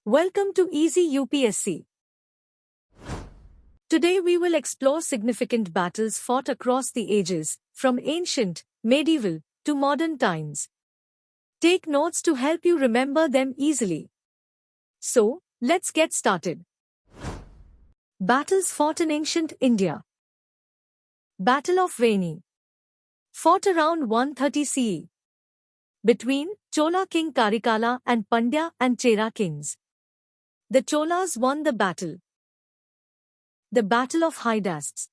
Welcome to Easy UPSC. Today we will explore significant battles fought across the ages, from ancient, medieval, to modern times. Take notes to help you remember them easily. So, let's get started. Battles fought in ancient India. Battle of Vaini. Fought around 130 CE. Between Chola king Karikala and Pandya and Chera kings. The Cholas won the battle. The Battle of Hydaspes.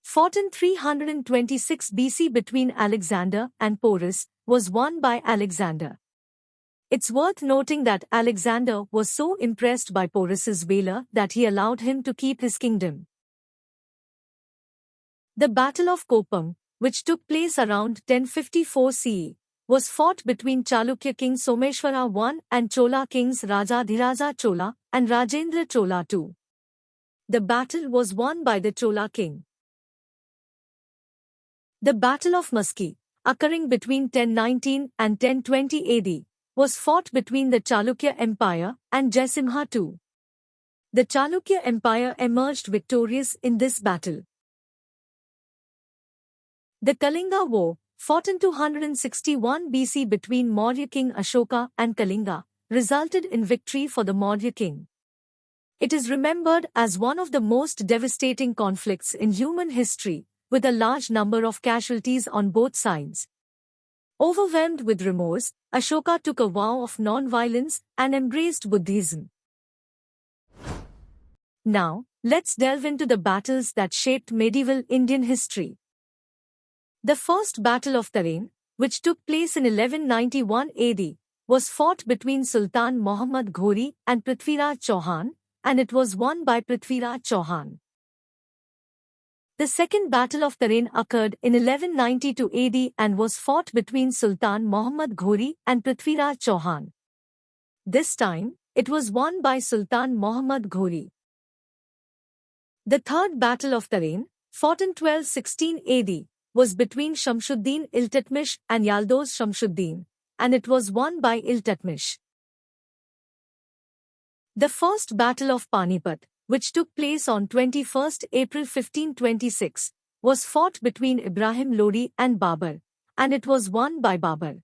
Fought in 326 BC between Alexander and Porus, was won by Alexander. It's worth noting that Alexander was so impressed by Porus's valor that he allowed him to keep his kingdom. The Battle of Koppam, which took place around 1054 CE, was fought between Chalukya king Someshwara I and Chola kings Rajadhiraja Chola and Rajendra Chola II. The battle was won by the Chola king. The Battle of Maski, occurring between 1019 and 1020 AD, was fought between the Chalukya Empire and Jaisimha II. The Chalukya Empire emerged victorious in this battle. The Kalinga War, fought in 261 BC between Maurya king Ashoka and Kalinga, resulted in victory for the Maurya king. It is remembered as one of the most devastating conflicts in human history, with a large number of casualties on both sides. Overwhelmed with remorse, Ashoka took a vow of non-violence and embraced Buddhism. Now, let's delve into the battles that shaped medieval Indian history. The First Battle of Tarain, which took place in 1191 AD, was fought between Sultan Muhammad Ghori and Prithviraj Chauhan, and it was won by Prithviraj Chauhan. The Second Battle of Tarain occurred in 1192 AD and was fought between Sultan Muhammad Ghori and Prithviraj Chauhan. This time, it was won by Sultan Muhammad Ghori. The Third Battle of Tarain, fought in 1216 AD, was between Shamshuddin Iltutmish and Yaldoz Shamshuddin, and it was won by Iltutmish. The First Battle of Panipat, which took place on 21 April 1526, was fought between Ibrahim Lodi and Babur, and it was won by Babur.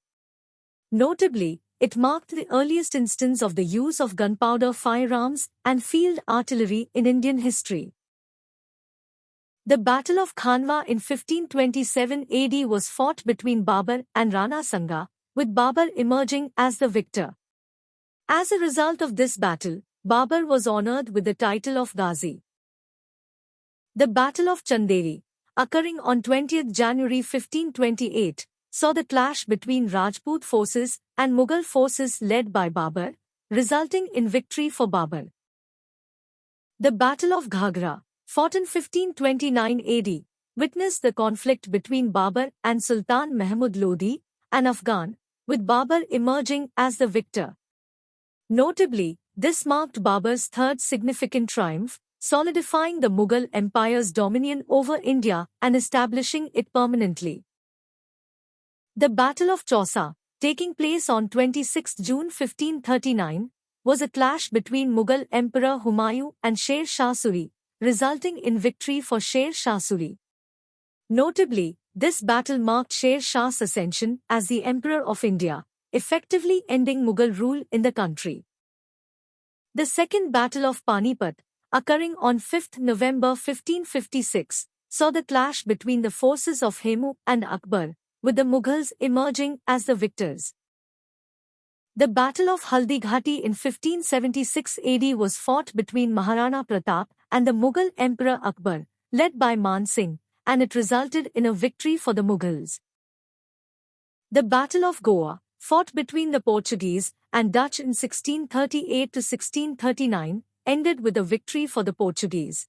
Notably, it marked the earliest instance of the use of gunpowder firearms and field artillery in Indian history. The Battle of Khanwa in 1527 AD was fought between Babur and Rana Sanga, with Babur emerging as the victor. As a result of this battle, Babur was honored with the title of Ghazi. The Battle of Chanderi, occurring on 20th January 1528, saw the clash between Rajput forces and Mughal forces led by Babur, resulting in victory for Babur. The Battle of Ghagra, fought in 1529 AD, witnessed the conflict between Babur and Sultan Mahmud Lodi, an Afghan, with Babur emerging as the victor. Notably, this marked Babur's third significant triumph, solidifying the Mughal Empire's dominion over India and establishing it permanently. The Battle of Chausa, taking place on 26 June 1539, was a clash between Mughal Emperor Humayun and Sher Shah Suri, resulting in victory for Sher Shah Suri. Notably, this battle marked Sher Shah's ascension as the Emperor of India, effectively ending Mughal rule in the country. The Second Battle of Panipat, occurring on 5 November 1556, saw the clash between the forces of Hemu and Akbar, with the Mughals emerging as the victors. The Battle of Haldighati in 1576 AD was fought between Maharana Pratap and the Mughal Emperor Akbar, led by Man Singh, and it resulted in a victory for the Mughals. The Battle of Goa, fought between the Portuguese and Dutch in 1638 to 1639, ended with a victory for the Portuguese.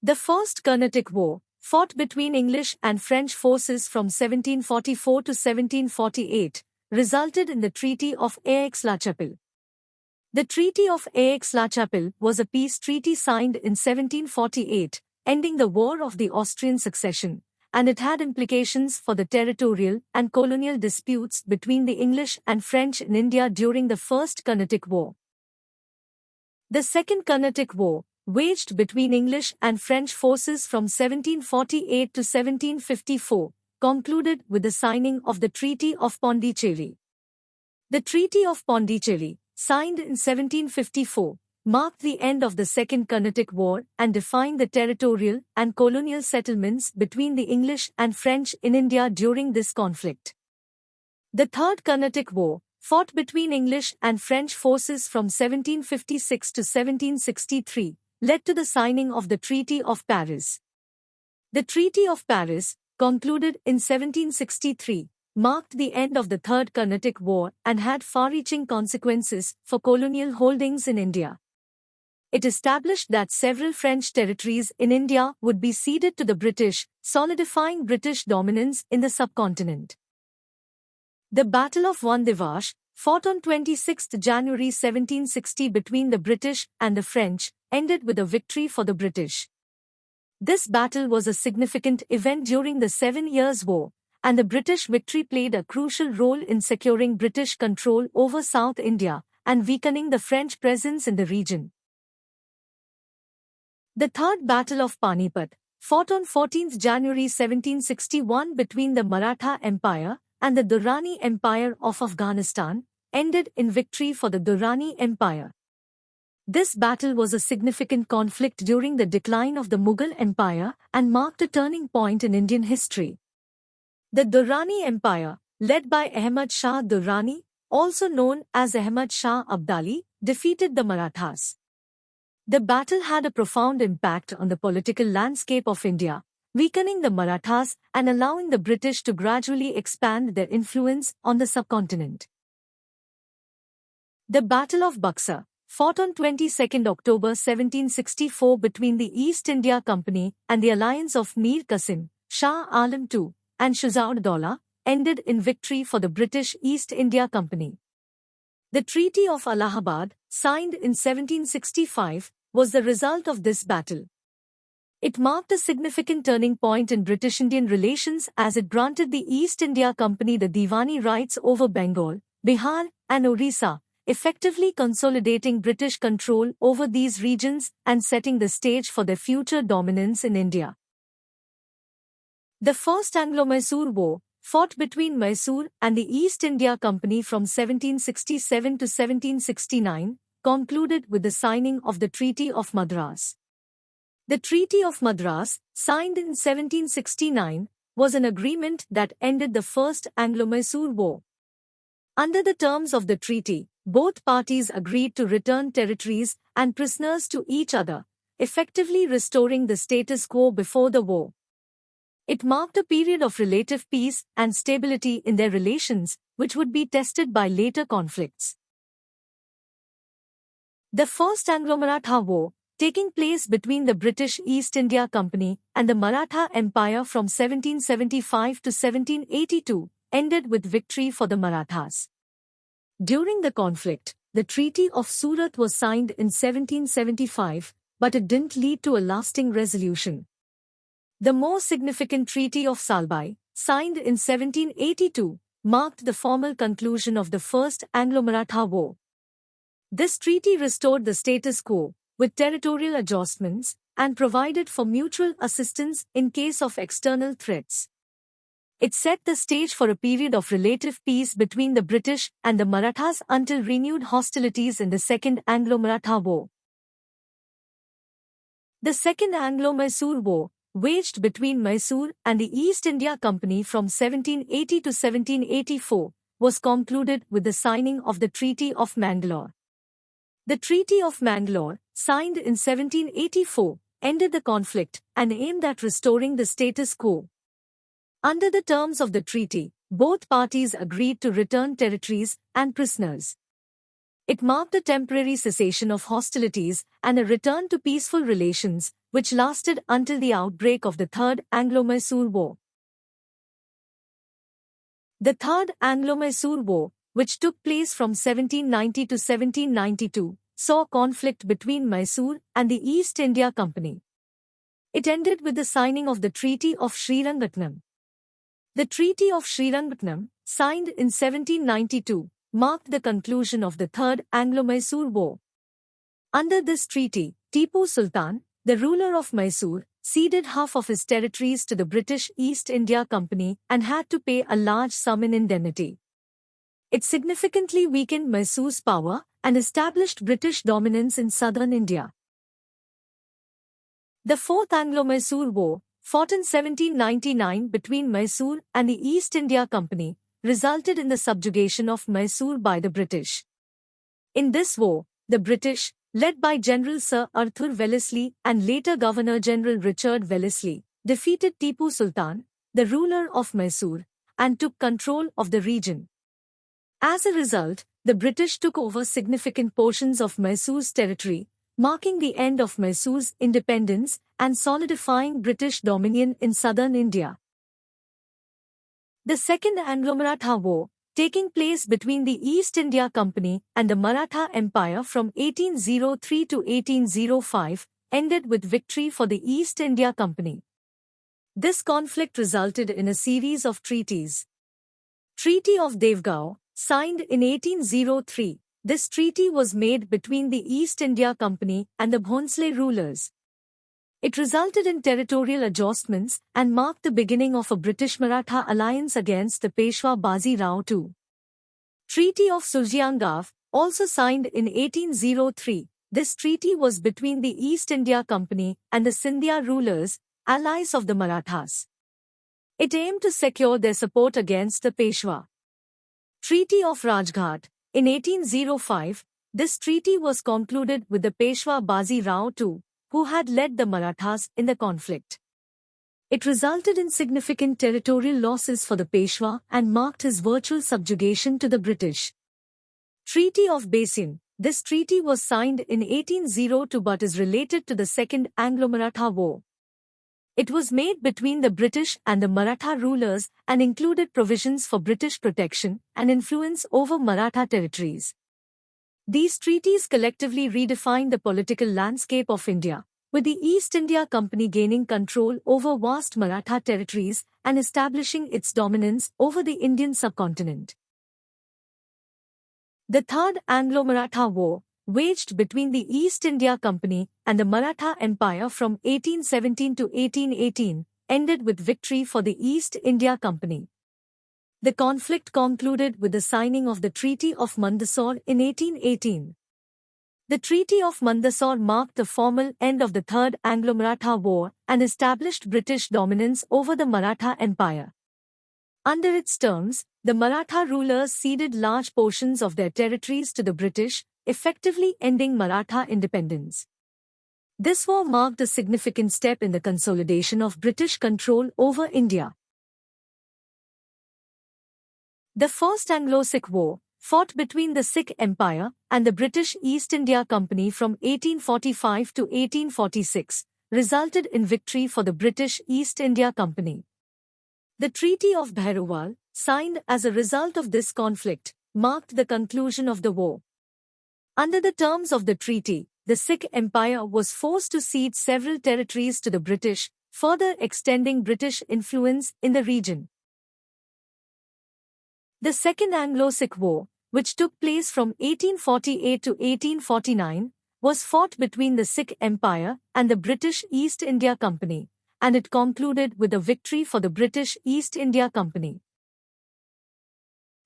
The First Carnatic War, fought between English and French forces from 1744 to 1748, resulted in the Treaty of Aix-la-Chapelle. The Treaty of Aix-la-Chapelle was a peace treaty signed in 1748, ending the War of the Austrian Succession, and it had implications for the territorial and colonial disputes between the English and French in India during the First Carnatic War. The Second Carnatic War, waged between English and French forces from 1748 to 1754, concluded with the signing of the Treaty of Pondicherry. The Treaty of Pondicherry, signed in 1754, marked the end of the Second Carnatic War and defined the territorial and colonial settlements between the English and French in India during this conflict. The Third Carnatic War, fought between English and French forces from 1756 to 1763, led to the signing of the Treaty of Paris. The Treaty of Paris, concluded in 1763, marked the end of the Third Carnatic War and had far-reaching consequences for colonial holdings in India. It established that several French territories in India would be ceded to the British, solidifying British dominance in the subcontinent. The Battle of Vandivash, fought on 26 January 1760 between the British and the French, ended with a victory for the British. This battle was a significant event during the 7 Years' War, and the British victory played a crucial role in securing British control over South India and weakening the French presence in the region. The Third Battle of Panipat, fought on 14 January 1761 between the Maratha Empire and the Durrani Empire of Afghanistan, ended in victory for the Durrani Empire. This battle was a significant conflict during the decline of the Mughal Empire and marked a turning point in Indian history. The Durrani Empire, led by Ahmad Shah Durrani, also known as Ahmad Shah Abdali, defeated the Marathas. The battle had a profound impact on the political landscape of India, weakening the Marathas and allowing the British to gradually expand their influence on the subcontinent. The Battle of Buxar, fought on 22 October 1764 between the East India Company and the alliance of Mir Qasim, Shah Alam II, and Shahjaud-Daula, ended in victory for the British East India Company. The Treaty of Allahabad, signed in 1765, was the result of this battle. It marked a significant turning point in British-Indian relations as it granted the East India Company the Diwani rights over Bengal, Bihar, and Orissa, effectively consolidating British control over these regions and setting the stage for their future dominance in India. The First Anglo-Mysore War, fought between Mysore and the East India Company from 1767 to 1769, concluded with the signing of the Treaty of Madras. The Treaty of Madras, signed in 1769, was an agreement that ended the First Anglo-Mysore War. Under the terms of the treaty, both parties agreed to return territories and prisoners to each other, effectively restoring the status quo before the war. It marked a period of relative peace and stability in their relations, which would be tested by later conflicts. The First Anglo-Maratha War, taking place between the British East India Company and the Maratha Empire from 1775 to 1782, ended with victory for the Marathas. During the conflict, the Treaty of Surat was signed in 1775, but it didn't lead to a lasting resolution. The more significant Treaty of Salbai, signed in 1782, marked the formal conclusion of the First Anglo-Maratha War. This treaty restored the status quo, with territorial adjustments, and provided for mutual assistance in case of external threats. It set the stage for a period of relative peace between the British and the Marathas until renewed hostilities in the Second Anglo-Maratha War. The Second Anglo-Mysore War, waged between Mysore and the East India Company from 1780 to 1784, was concluded with the signing of the Treaty of Mangalore. The Treaty of Mangalore, signed in 1784, ended the conflict and aimed at restoring the status quo. Under the terms of the treaty, both parties agreed to return territories and prisoners. It marked a temporary cessation of hostilities and a return to peaceful relations, which lasted until the outbreak of the Third Anglo-Mysore War. The Third Anglo-Mysore War, which took place from 1790 to 1792, saw conflict between Mysore and the East India Company. It ended with the signing of the Treaty of Srirangapatnam. The Treaty of Srirangapatnam, signed in 1792, marked the conclusion of the Third Anglo-Mysore War. Under this treaty, Tipu Sultan, the ruler of Mysore, ceded half of his territories to the British East India Company and had to pay a large sum in indemnity. It significantly weakened Mysore's power and established British dominance in southern India. The Fourth Anglo-Mysore War, fought in 1799 between Mysore and the East India Company, resulted in the subjugation of Mysore by the British. In this war, the British, led by General Sir Arthur Wellesley and later Governor-General Richard Wellesley, defeated Tipu Sultan, the ruler of Mysore, and took control of the region. As a result, the British took over significant portions of Mysore's territory, marking the end of Mysore's independence and solidifying British dominion in southern India. The Second Anglo-Maratha War, taking place between the East India Company and the Maratha Empire from 1803 to 1805, ended with victory for the East India Company. This conflict resulted in a series of treaties. Treaty of Devgaon, signed in 1803, this treaty was made between the East India Company and the Bhonsle rulers. It resulted in territorial adjustments and marked the beginning of a British-Maratha alliance against the Peshwa Bazi Rao II. Treaty of Surjangaon, also signed in 1803, this treaty was between the East India Company and the Scindia rulers, allies of the Marathas. It aimed to secure their support against the Peshwa. Treaty of Rajghat, in 1805, this treaty was concluded with the Peshwa Bazi Rao II, who had led the Marathas in the conflict. It resulted in significant territorial losses for the Peshwa and marked his virtual subjugation to the British. Treaty of Basin, this treaty was signed in 1802 but is related to the Second Anglo-Maratha War. It was made between the British and the Maratha rulers and included provisions for British protection and influence over Maratha territories. These treaties collectively redefined the political landscape of India, with the East India Company gaining control over vast Maratha territories and establishing its dominance over the Indian subcontinent. The Third Anglo-Maratha War, waged between the East India Company and the Maratha Empire from 1817 to 1818, ended with victory for the East India Company. The conflict concluded with the signing of the Treaty of Mandsaur in 1818. The Treaty of Mandsaur marked the formal end of the Third Anglo-Maratha War and established British dominance over the Maratha Empire. Under its terms, the Maratha rulers ceded large portions of their territories to the British, effectively ending Maratha independence. This war marked a significant step in the consolidation of British control over India. The First Anglo-Sikh War, fought between the Sikh Empire and the British East India Company from 1845 to 1846, resulted in victory for the British East India Company. The Treaty of Bhairawal, signed as a result of this conflict, marked the conclusion of the war. Under the terms of the treaty, the Sikh Empire was forced to cede several territories to the British, further extending British influence in the region. The Second Anglo-Sikh War, which took place from 1848 to 1849, was fought between the Sikh Empire and the British East India Company, and it concluded with a victory for the British East India Company.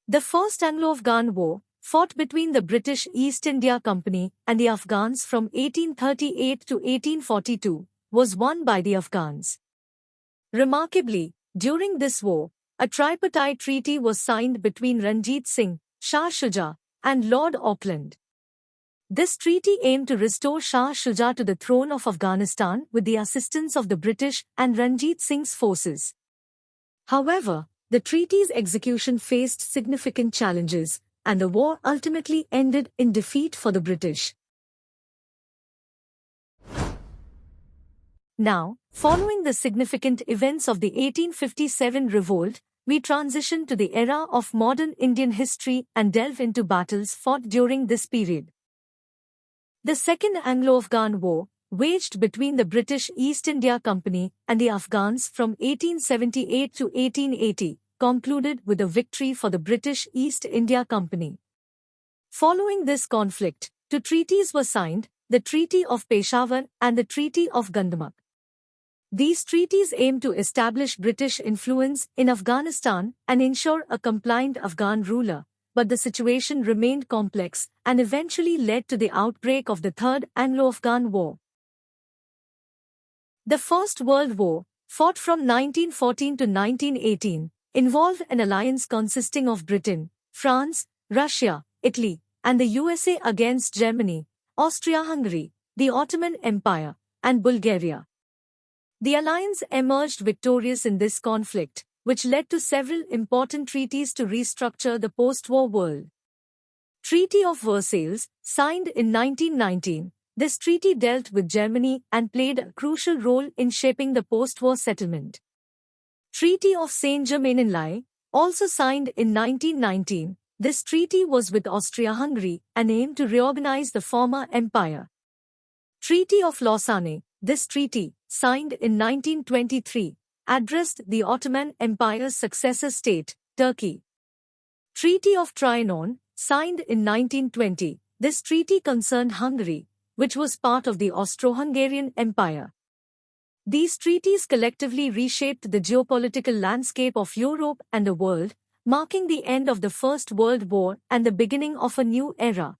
The First Anglo-Afghan War, fought between the British East India Company and the Afghans from 1838 to 1842, was won by the Afghans. Remarkably, during this war, a tripartite treaty was signed between Ranjit Singh, Shah Shuja, and Lord Auckland. This treaty aimed to restore Shah Shuja to the throne of Afghanistan with the assistance of the British and Ranjit Singh's forces. However, the treaty's execution faced significant challenges, and the war ultimately ended in defeat for the British. Now, following the significant events of the 1857 revolt, we transition to the era of modern Indian history and delve into battles fought during this period. The Second Anglo-Afghan War, waged between the British East India Company and the Afghans from 1878 to 1880, concluded with a victory for the British East India Company. Following this conflict, two treaties were signed, the Treaty of Peshawar and the Treaty of Gandamak. These treaties aim to establish British influence in Afghanistan and ensure a compliant Afghan ruler, but the situation remained complex and eventually led to the outbreak of the Third Anglo-Afghan War. The First World War, fought from 1914 to 1918, involved an alliance consisting of Britain, France, Russia, Italy, and the USA against Germany, Austria-Hungary, the Ottoman Empire, and Bulgaria. The alliance emerged victorious in this conflict, which led to several important treaties to restructure the post-war world. Treaty of Versailles, signed in 1919, this treaty dealt with Germany and played a crucial role in shaping the post-war settlement. Treaty of Saint-Germain-en-Laye, also signed in 1919, this treaty was with Austria-Hungary and aimed to reorganize the former empire. Treaty of Lausanne, this treaty, signed in 1923, addressed the Ottoman Empire's successor state, Turkey. Treaty of Trianon, signed in 1920, this treaty concerned Hungary, which was part of the Austro-Hungarian Empire. These treaties collectively reshaped the geopolitical landscape of Europe and the world, marking the end of the First World War and the beginning of a new era.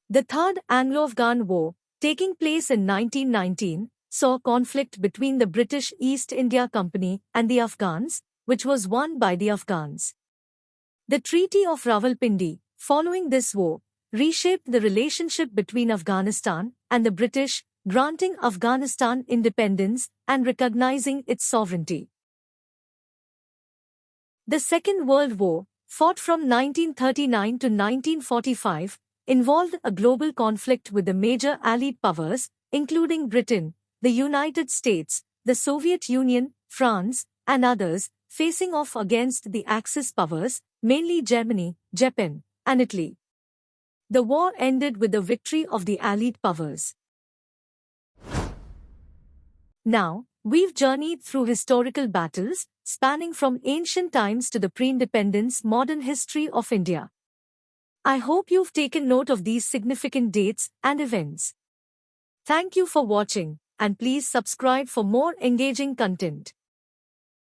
The Third Anglo-Afghan War, taking place in 1919, saw conflict between the British East India Company and the Afghans, which was won by the Afghans. The Treaty of Rawalpindi, following this war, reshaped the relationship between Afghanistan and the British, granting Afghanistan independence and recognizing its sovereignty. The Second World War, fought from 1939 to 1945, involved a global conflict with the major Allied powers, including Britain, the United States, the Soviet Union, France, and others, facing off against the Axis powers, mainly Germany, Japan, and Italy. The war ended with the victory of the Allied powers. Now, we've journeyed through historical battles, spanning from ancient times to the pre-independence modern history of India. I hope you've taken note of these significant dates and events. Thank you for watching, and please subscribe for more engaging content.